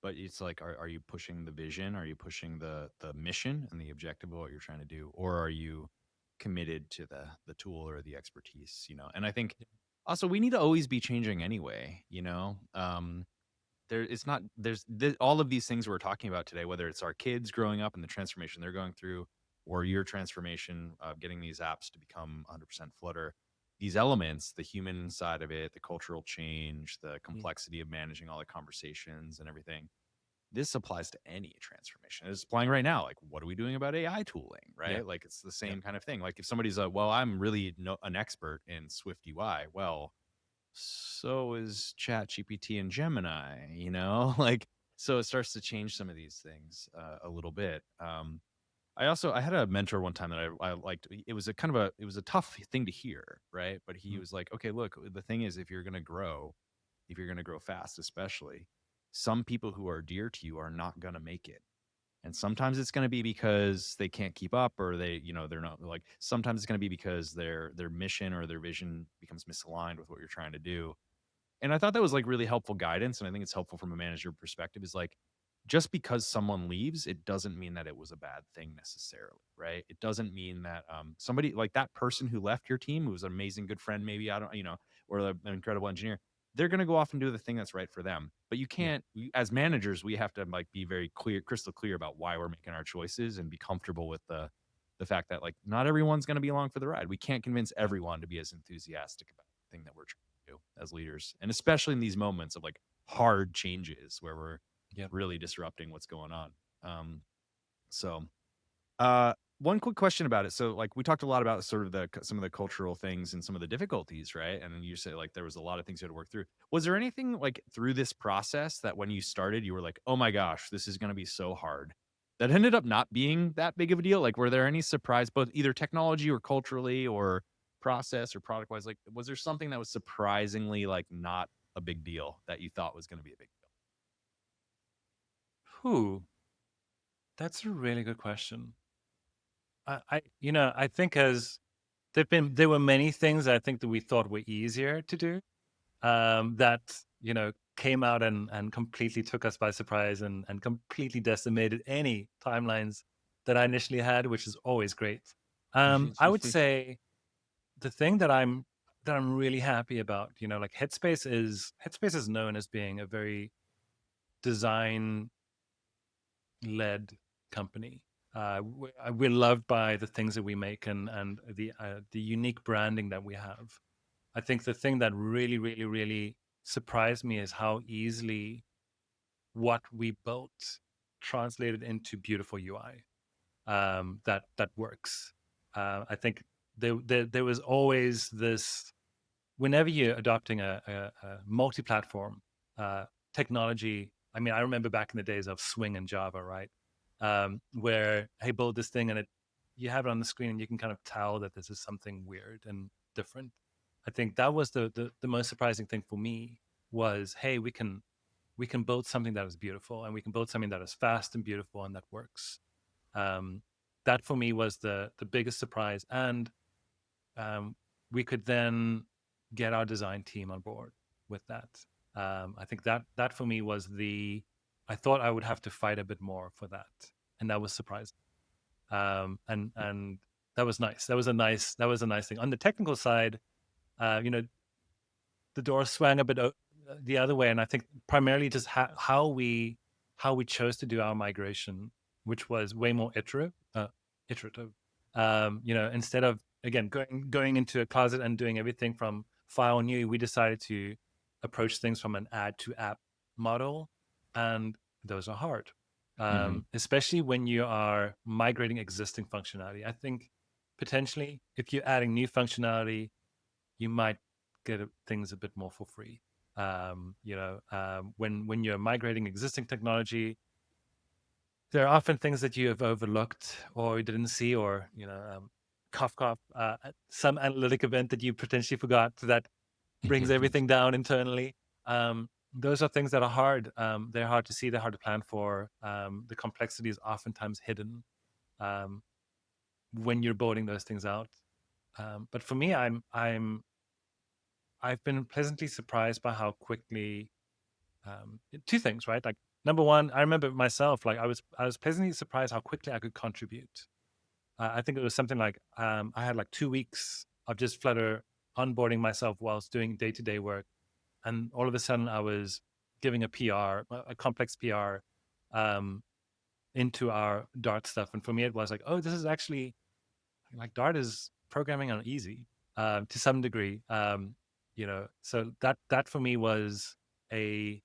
But it's like, are you pushing the vision? Are you pushing the mission and the objective of what you're trying to do, or are you committed to the tool or the expertise? And I think also we need to always be changing anyway. It's not all of these things we're talking about today, whether it's our kids growing up and the transformation they're going through, or your transformation of getting these apps to become 100% Flutter. These elements, the human side of it, the cultural change, the mm, complexity of managing all the conversations and everything, this applies to any transformation. It's applying right now. Like, what are we doing about AI tooling? yeah, Right? Like, it's the yeah, same kind of thing. Like, if somebody's like, well, I'm really an expert in Swift UI. Well, so is Chat GPT and Gemini, like, so it starts to change some of these things a little bit. I had a mentor one time that I liked. It was it was a tough thing to hear, right? But he mm, was like, okay, look, the thing is, if you're going to grow fast, especially, some people who are dear to you are not going to make it. And sometimes it's going to be because they can't keep up, or they're not, like, sometimes it's going to be because their mission or their vision becomes misaligned with what you're trying to do. And I thought that was like really helpful guidance. And I think it's helpful from a manager perspective, is like, just because someone leaves, it doesn't mean that it was a bad thing necessarily, right? It doesn't mean that somebody like that person who left your team, who was an amazing good friend, maybe, I don't, or an incredible engineer, they're going to go off and do the thing that's right for them. But you yeah, can't, as managers, we have to like be very clear, crystal clear about why we're making our choices, and be comfortable with the fact that, like, not everyone's going to be along for the ride. We can't convince yeah, everyone to be as enthusiastic about the thing that we're trying to do as leaders, and especially in these moments of like hard changes where we're yeah. really disrupting what's going on. So uh one quick question about it. So, like, we talked a lot about sort of some of the cultural things and some of the difficulties, right? And then you said like there was a lot of things you had to work through. Was there anything like through this process that when you started you were like, oh my gosh, this is going to be so hard, that ended up not being that big of a deal? Like, were there any surprise, both either technology or culturally or process or product wise? Like, was there something that was surprisingly like not a big deal that you thought was going to be a big deal? Whew, that's a really good question. I think as there were many things I think that we thought were easier to do, that came out and completely took us by surprise and completely decimated any timelines that I initially had, which is always great. I would say the thing that I'm really happy about, like Headspace is known as being a very design led company. We're loved by the things that we make and the unique branding that we have. I think the thing that really, really, really surprised me is how easily what we built translated into beautiful UI that works. I think there was always this, whenever you're adopting a multi-platform technology. I mean, I remember back in the days of Swing and Java, right? Where, hey, build this thing, and you have it on the screen and you can kind of tell that this is something weird and different. I think that was the most surprising thing for me was, hey, we can build something that is beautiful, and we can build something that is fast and beautiful and that works. Um, that for me was the biggest surprise, and um, we could then get our design team on board with that. I think that for me was I thought I would have to fight a bit more for that, and that was surprising. And that was nice. That was a nice thing. On the technical side, uh, you know, the door swang a bit the other way, and I think primarily just how we chose to do our migration, which was way more iterative. Instead of, again, going into a closet and doing everything from file new, we decided to approach things from an add to app model, and those are hard, Hmm. especially when you are migrating existing functionality. I think potentially if you're adding new functionality, you might get things a bit more for free. When you're migrating existing technology, there are often things that you have overlooked or you didn't see, or cough cough, some analytic event that you potentially forgot that brings everything down internally. Those are things that are hard. They're hard to see. They're hard to plan for. The complexity is oftentimes hidden um, when you're building those things out. But for me, I've been pleasantly surprised by how quickly two things, right? Like number one, I remember myself, like I was pleasantly surprised how quickly I could contribute. I think it was something like I had like 2 weeks of just Flutter onboarding myself whilst doing day to day work, and all of a sudden I was giving a PR, a complex PR, um, into our Dart stuff, and for me it was like, oh, this is actually like Dart is programming on easy to some degree, So that for me was a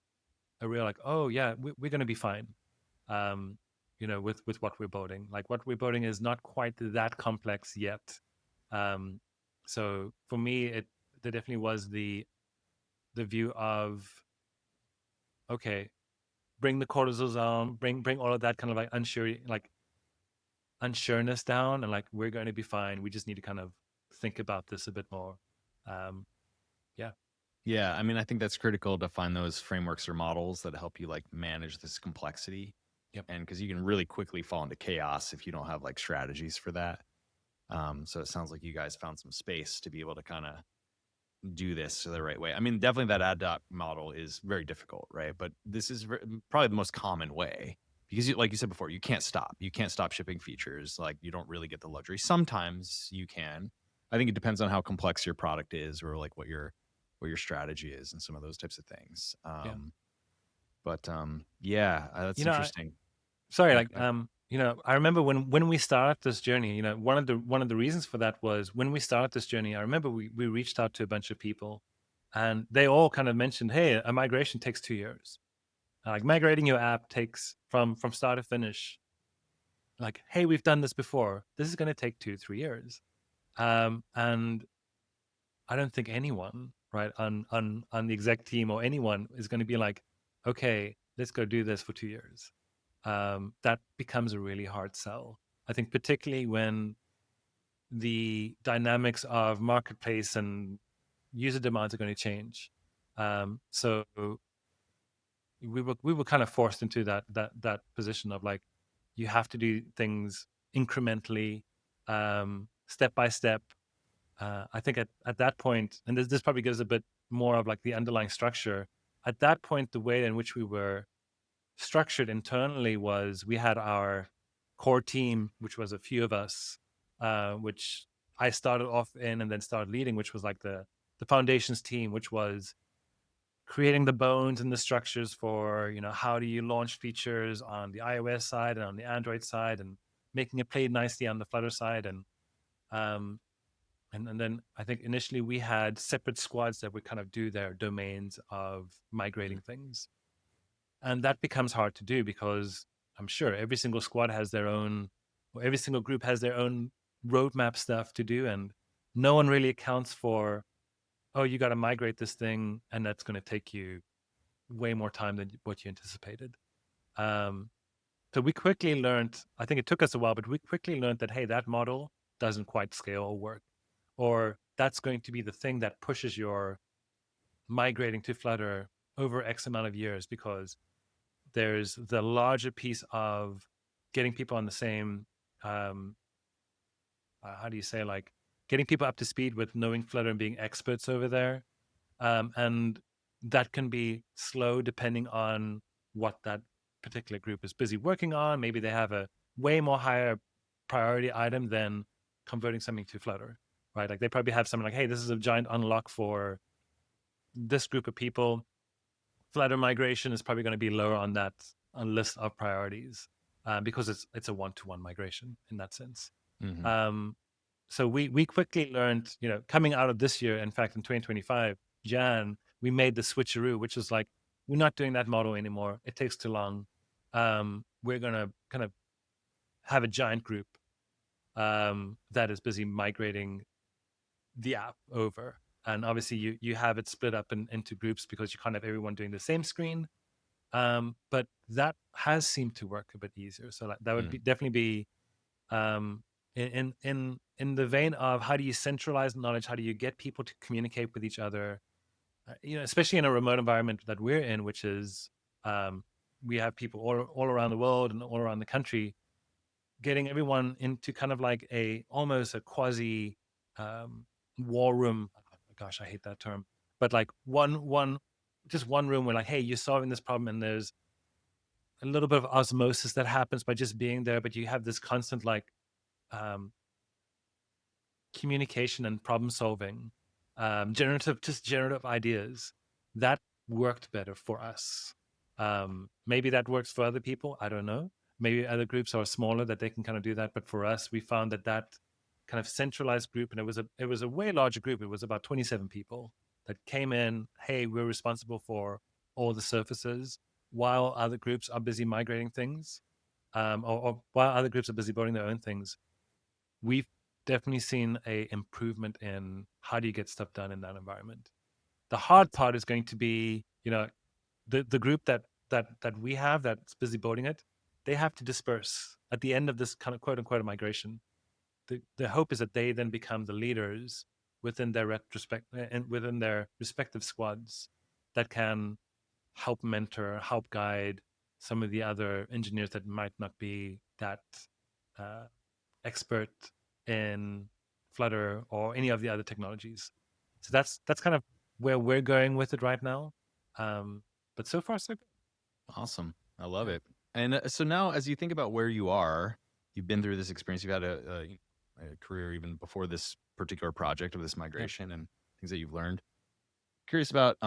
a real like, oh yeah, we're going to be fine, um, with what we're building. Like what we're building is not quite that complex yet. Um, so for me, there definitely was the view of, okay, bring the cortisol down, bring all of that kind of like unsureness down, and like we're going to be fine. We just need to kind of think about this a bit more. Um, yeah. Yeah, I mean, I think that's critical to find those frameworks or models that help you like manage this complexity. Yep. And because you can really quickly fall into chaos if you don't have like strategies for that. So it sounds like you guys found some space to be able to kind of do this the right way. I mean, definitely that ad doc model is very difficult, right? But this is probably the most common way because, like you said before, you can't stop. You can't stop shipping features. Like you don't really get the luxury. Sometimes you can. I think it depends on how complex your product is or like what your strategy is and some of those types of things. Yeah. Yeah, You that's know, interesting. sorry, Yeah, like I remember when we started this journey, one of the reasons for that was when we started this journey, I remember we reached out to a bunch of people and they all kind of mentioned, hey, a migration takes 2 years. Like migrating your app takes from start to finish. Like, hey, we've done this before. This is going to take 2 3 years. And I don't think anyone, right, on the exec team or anyone is going to be like, okay, let's go do this for 2 years. That becomes a really hard sell. I think particularly when the dynamics of marketplace and user demands are going to change. So we were kind of forced into that position of like, you have to do things incrementally, step by step. I think at that point, and this probably gives a bit more of like the underlying structure. At that point, the way in which we were structured internally was we had our core team, which was a few of us, which I started off in and then started leading, which was like the foundations team, which was creating the bones and the structures for, how do you launch features on the iOS side and on the Android side, and making it play nicely on the Flutter side. Um, and then I think initially we had separate squads that would kind of do their domains of migrating things. And that becomes hard to do because I'm sure every single squad has their own, or every single group has their own roadmap stuff to do. And no one really accounts for, oh, you got to migrate this thing, and that's going to take you way more time than what you anticipated. Um, so we quickly learned, I think it took us a while, but we quickly learned that, hey, that model doesn't quite scale or work. Or that's going to be the thing that pushes your migrating to Flutter over X amount of years, because there's the larger piece of getting people on the same, um, how do you say, like getting people up to speed with knowing Flutter and being experts over there. And that can be slow depending on what that particular group is busy working on. Maybe they have a way more higher priority item than converting something to Flutter, right? Like they probably have something like, hey, this is a giant unlock for this group of people. Flutter migration is probably going to be lower on that list of priorities, because it's a one-to-one migration in that sense. Mm-hmm. So we quickly learned, coming out of this year, in fact, in 2025, Jan, we made the switcheroo, which is like, we're not doing that model anymore. It takes too long. We're going to kind of have a giant group that is busy migrating the app over. And obviously you have it split up into groups because you can't have everyone doing the same screen. But that has seemed to work a bit easier. So that would be definitely be in the vein of how do you centralize knowledge? How do you get people to communicate with each other? Especially in a remote environment that we're in, which is we have people all around the world and all around the country, getting everyone into kind of like almost a quasi war room. Oh, gosh, I hate that term. But like just one room where like, hey, you're solving this problem, and there's a little bit of osmosis that happens by just being there, but you have this constant like communication and problem solving, generative ideas. That worked better for us. Maybe that works for other people. I don't know. Maybe other groups are smaller that they can kind of do that. But for us, we found that kind of centralized group, and it was a way larger group. It was about 27 people that came in. Hey, we're responsible for all the surfaces, while other groups are busy migrating things, or while other groups are busy building their own things. We've definitely seen a improvement in how do you get stuff done in that environment. The hard part is going to be, the group that we have that's busy building it, they have to disperse at the end of this kind of quote unquote migration. The hope is that they then become the leaders within their within their respective squads that can help mentor, help guide some of the other engineers that might not be that expert in Flutter or any of the other technologies. So that's kind of where we're going with it right now. But so far, so good. Awesome. I love it. And so now, as you think about where you are, you've been through this experience, you've had a career even before this particular project of this migration and things that you've learned. Curious about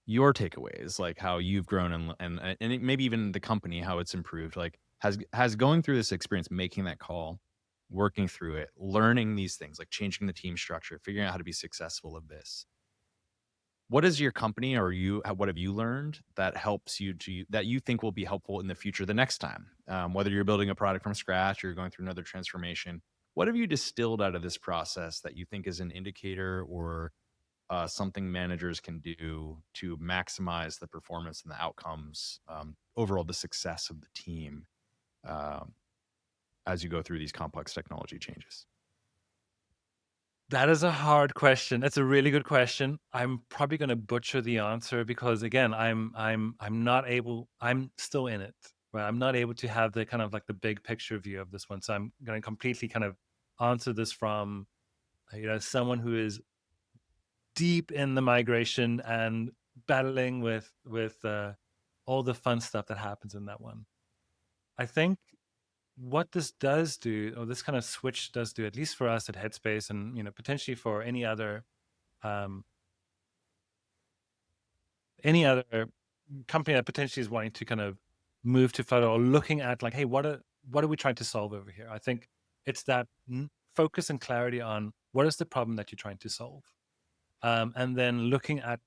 your takeaways, like how you've grown and maybe even the company, how it's improved. Like has going through this experience, making that call, working through it, learning these things, like changing the team structure, figuring out how to be successful of this. What is your company or what have you learned that helps you that you think will be helpful in the future the next time? Whether you're building a product from scratch or you're going through another transformation, what have you distilled out of this process that you think is an indicator or something managers can do to maximize the performance and the outcomes, overall the success of the team as you go through these complex technology changes? That is a hard question. That's a really good question. I'm probably going to butcher the answer because again, I'm still in it, right? I'm not able to have the kind of like the big picture view of this one. So I'm going to completely kind of answer this from, someone who is deep in the migration and battling with all the fun stuff that happens in that one. I think what this does do, or this kind of switch does do, at least for us at Headspace, and potentially for any other company that potentially is wanting to kind of move to Flutter or looking at like, hey, what are we trying to solve over here? I think it's that focus and clarity on what is the problem that you're trying to solve, and then looking at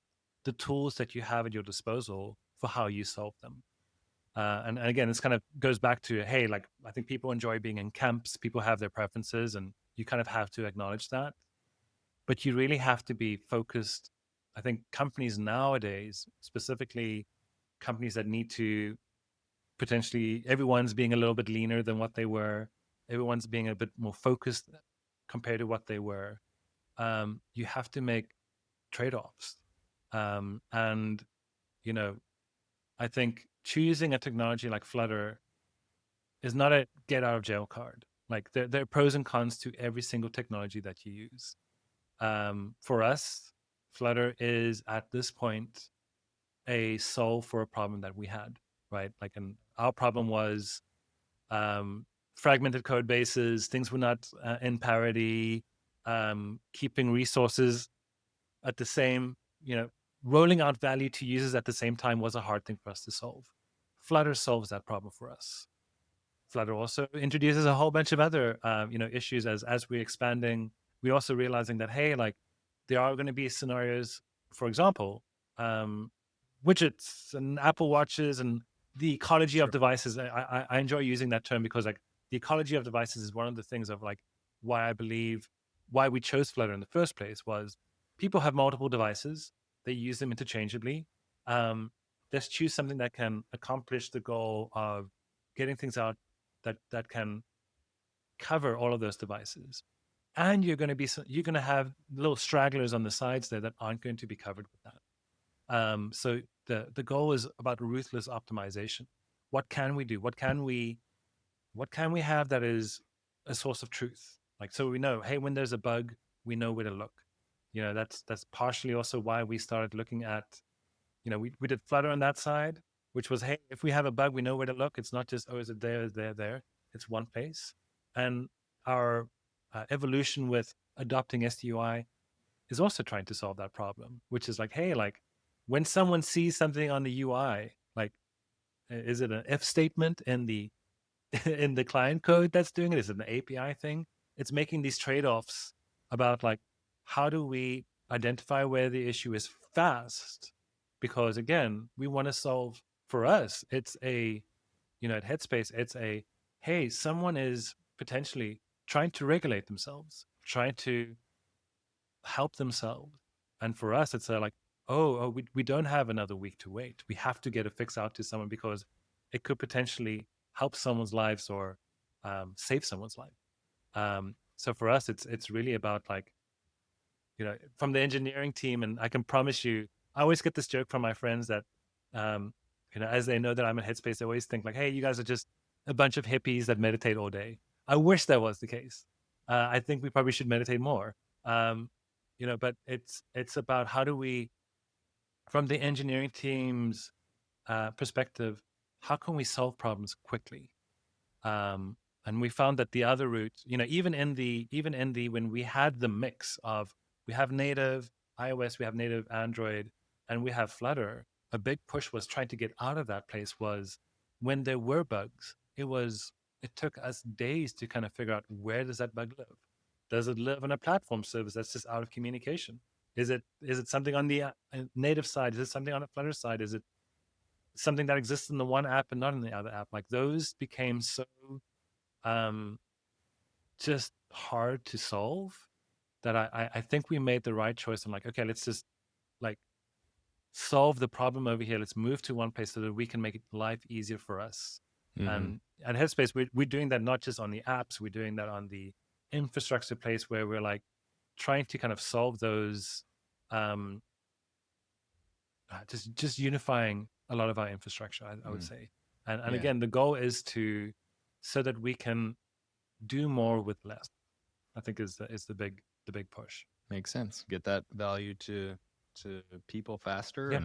the tools that you have at your disposal for how you solve them. And again, this kind of goes back to, hey, like I think people enjoy being in camps. People have their preferences, and you kind of have to acknowledge that. But you really have to be focused. I think companies nowadays, specifically companies that need to potentially, everyone's being a little bit leaner than what they were. Everyone's being a bit more focused compared to what they were. You have to make trade-offs. And, I think choosing a technology like Flutter is not a get out of jail card. Like there are pros and cons to every single technology that you use. For us, Flutter is at this point a solve for a problem that we had, right? Like, our problem was fragmented code bases, things were not in parity, keeping resources at the same, rolling out value to users at the same time was a hard thing for us to solve. Flutter solves that problem for us. Flutter also introduces a whole bunch of other, issues as we're expanding. We're also realizing that, hey, like there are going to be scenarios for example, widgets and Apple Watches and the ecology of Sure. devices. I enjoy using that term because like the ecology of devices is one of the things of like why I believe why we chose Flutter in the first place was people have multiple devices. They use them interchangeably. Um, let's choose something that can accomplish the goal of getting things out that can cover all of those devices. And you're going to have little stragglers on the sides there that aren't going to be covered with that. So the goal is about ruthless optimization. What can we do? What can we have that is a source of truth? Like, so we know, hey, when there's a bug, we know where to look. That's partially also why we started looking at, we did Flutter on that side, which was, hey, if we have a bug, we know where to look. It's not just, oh, is it there, is there, there. It's one place. And our evolution with adopting SDUI is also trying to solve that problem, which is like, hey, like when someone sees something on the UI, like, is it an if statement in the in the client code that's doing it? Is it an API thing? It's making these trade-offs about like, how do we identify where the issue is fast? Because again, we want to solve, for us, it's a, at Headspace, it's a, hey, someone is potentially trying to regulate themselves, trying to help themselves. And for us, it's like, we don't have another week to wait. We have to get a fix out to someone because it could potentially help someone's lives or save someone's life. So for us, it's really about like, from the engineering team. And I can promise you, I always get this joke from my friends that, as they know that I'm at Headspace, they always think like, hey, you guys are just a bunch of hippies that meditate all day. I wish that was the case. I think we probably should meditate more. But it's about how do we, from the engineering team's perspective, how can we solve problems quickly? And we found that the other route, even in the when we had the mix of, we have native iOS, we have native Android, and we have Flutter, a big push was trying to get out of that place was when there were bugs, it took us days to kind of figure out, where does that bug live? Does it live on a platform service that's just out of communication? Is it something on the native side? Is it something on a Flutter side? Is it something that exists in the one app and not in the other app? Like those became so just hard to solve that I think we made the right choice. I'm like, okay, let's just like solve the problem over here. Let's move to one place so that we can make life easier for us. And at Headspace, we're doing that not just on the apps, we're doing that on the infrastructure place where we're like trying to kind of solve those, just unifying a lot of our infrastructure, I would say. And again, the goal is so that we can do more with less, I think is the big push. Makes sense. Get that value to people faster. Yeah.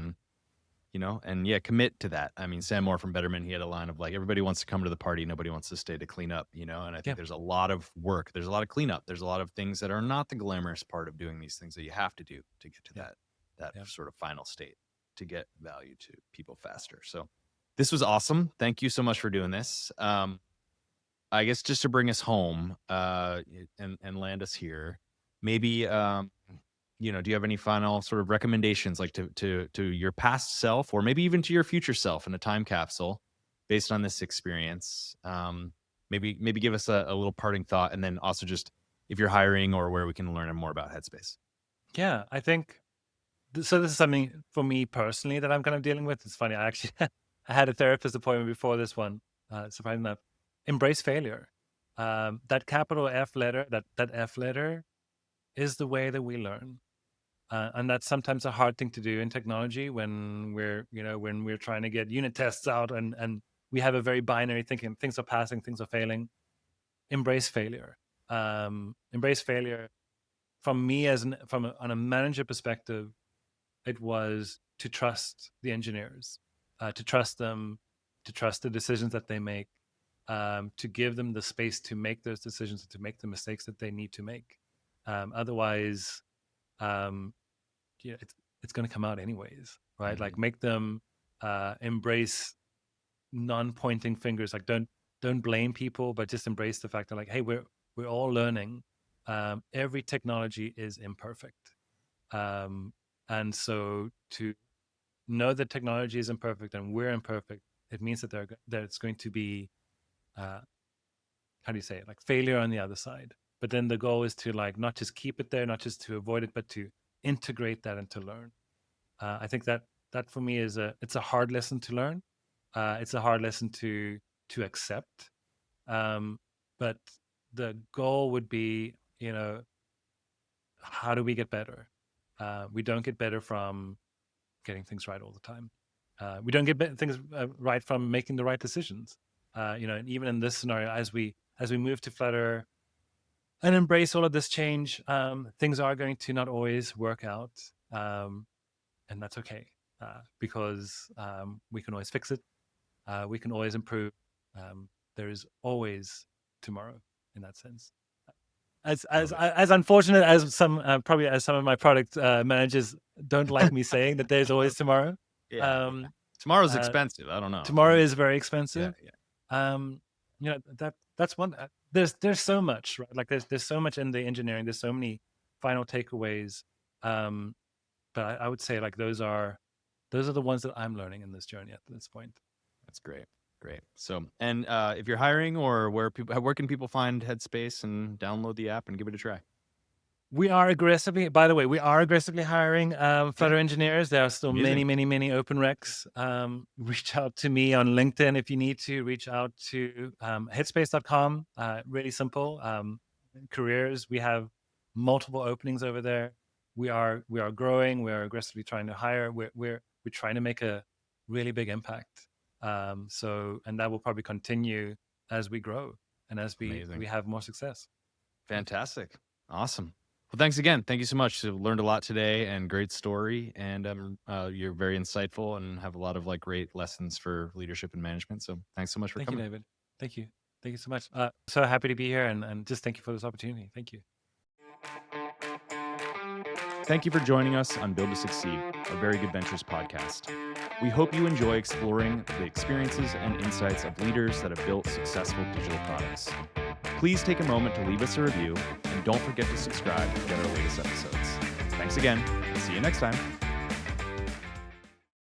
And commit to that. I mean, Sam Moore from Betterment, he had a line of like, everybody wants to come to the party, nobody wants to stay to clean up, and I think there's a lot of work, there's a lot of cleanup, there's a lot of things that are not the glamorous part of doing these things that you have to do to get to that sort of final state, to get value to people faster. So this was awesome. Thank you so much for doing this. I guess just to bring us home and land us here, maybe do you have any final sort of recommendations, like to your past self, or maybe even to your future self in a time capsule based on this experience? Maybe give us a little parting thought, and then also just if you're hiring or where we can learn more about Headspace. Yeah, I think so. This is something for me personally that I'm kind of dealing with. It's funny. I actually I had a therapist appointment before this one. Surprisingly enough, embrace failure. That capital F letter, that F letter, is the way that we learn. And that's sometimes a hard thing to do in technology when we're trying to get unit tests out and we have a very binary thinking. Things are passing, things are failing. Embrace failure. Embrace failure. From me on a manager perspective, it was to trust the engineers, to trust them, to trust the decisions that they make, to give them the space to make those decisions, to make the mistakes that they need to make. Otherwise, it's going to come out anyways, right? Mm-hmm. Like make them embrace non-pointing fingers. Like don't blame people, but just embrace the fact that like, hey, we're all learning. Every technology is imperfect. And so to know that technology is imperfect and we're imperfect, it means that it's going to be, how do you say it, like failure on the other side. But then the goal is to like not just keep it there, not just to avoid it, but to integrate that and to learn. I think that for me it's a hard lesson to learn. It's a hard lesson to accept. But the goal would be, how do we get better? We don't get better from getting things right all the time. We don't get things right from making the right decisions. And even in this scenario, as we move to Flutter and embrace all of this change, things are going to not always work out, and that's okay, because we can always fix it. We can always improve. There is always tomorrow in that sense. As unfortunate as some of my product managers don't like me saying that there's always tomorrow. Yeah. Tomorrow's expensive. I don't know. Tomorrow is very expensive. Yeah. That's one. There's so much, right? Like there's so much in the engineering. There's so many final takeaways. But I would say like those are the ones that I'm learning in this journey at this point. That's great. So, and if you're hiring, or where can people find Headspace and download the app and give it a try? We are aggressively hiring Flutter engineers. There are still many open recs. Reach out to me on LinkedIn if you need to. Reach out to headspace.com. Really simple. Careers. We have multiple openings over there. We are growing. We are aggressively trying to hire. We're trying to make a really big impact. And that will probably continue as we grow and as we have more success. Fantastic. Awesome. Well, thanks again. Thank you so much. So learned a lot today, and great story. And you're very insightful and have a lot of like great lessons for leadership and management. So thanks so much for coming. Thank you, David. Thank you. Thank you so much. So happy to be here, and just thank you for this opportunity. Thank you. Thank you for joining us on Build to Succeed, a Very Good Ventures podcast. We hope you enjoy exploring the experiences and insights of leaders that have built successful digital products. Please take a moment to leave us a review, and don't forget to subscribe to get our latest episodes. Thanks again. See you next time.